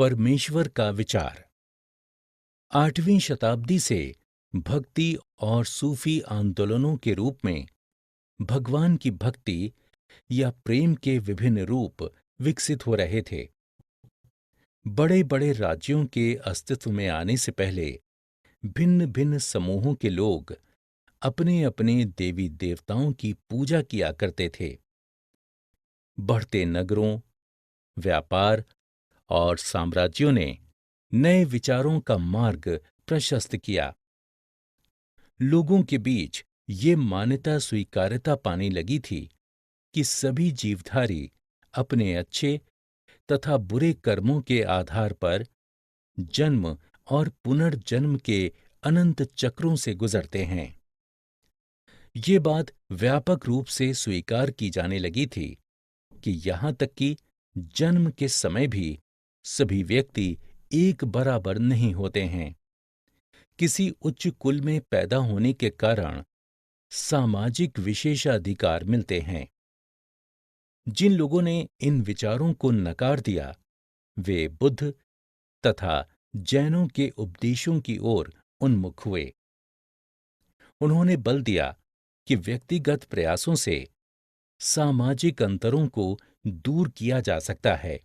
परमेश्वर का विचार। 8वीं शताब्दी से भक्ति और सूफी आंदोलनों के रूप में भगवान की भक्ति या प्रेम के विभिन्न रूप विकसित हो रहे थे। बड़े बड़े राज्यों के अस्तित्व में आने से पहले भिन्न भिन्न समूहों के लोग अपने अपने देवी देवताओं की पूजा किया करते थे। बढ़ते नगरों, व्यापार और साम्राज्यों ने नए विचारों का मार्ग प्रशस्त किया। लोगों के बीच ये मान्यता स्वीकार्यता पाने लगी थी कि सभी जीवधारी अपने अच्छे तथा बुरे कर्मों के आधार पर जन्म और पुनर्जन्म के अनंत चक्रों से गुजरते हैं। ये बात व्यापक रूप से स्वीकार की जाने लगी थी कि यहाँ तक कि जन्म के समय भी सभी व्यक्ति एक बराबर नहीं होते हैं। किसी उच्च कुल में पैदा होने के कारण सामाजिक विशेषाधिकार मिलते हैं। जिन लोगों ने इन विचारों को नकार दिया, वे बुद्ध तथा जैनों के उपदेशों की ओर उन्मुख हुए। उन्होंने बल दिया कि व्यक्तिगत प्रयासों से सामाजिक अंतरों को दूर किया जा सकता है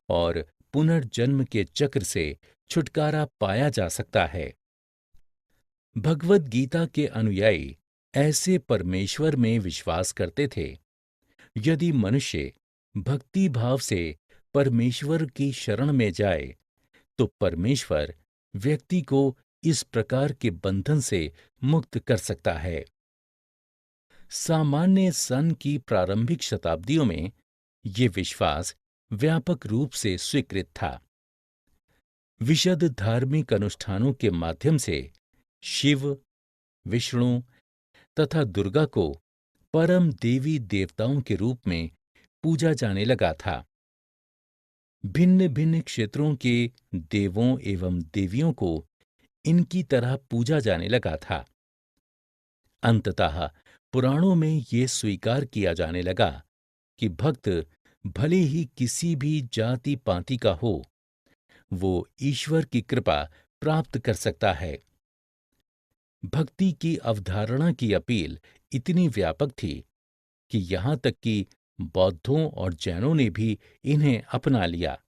और पुनर्जन्म के चक्र से छुटकारा पाया जा सकता है। भगवद गीता के अनुयायी ऐसे परमेश्वर में विश्वास करते थे। यदि मनुष्य भक्ति भाव से परमेश्वर की शरण में जाए, तो परमेश्वर व्यक्ति को इस प्रकार के बंधन से मुक्त कर सकता है। सामान्य सन की प्रारंभिक शताब्दियों में ये विश्वास व्यापक रूप से स्वीकृत था। विशद धार्मिक अनुष्ठानों के माध्यम से शिव, विष्णु तथा दुर्गा को परम देवी देवताओं के रूप में पूजा जाने लगा था। भिन्न भिन्न क्षेत्रों के देवों एवं देवियों को इनकी तरह पूजा जाने लगा था। अंततः पुराणों में ये स्वीकार किया जाने लगा कि भक्त भले ही किसी भी जाति पाति का हो, वो ईश्वर की कृपा प्राप्त कर सकता है। भक्ति की अवधारणा की अपील इतनी व्यापक थी कि यहाँ तक कि बौद्धों और जैनों ने भी इन्हें अपना लिया।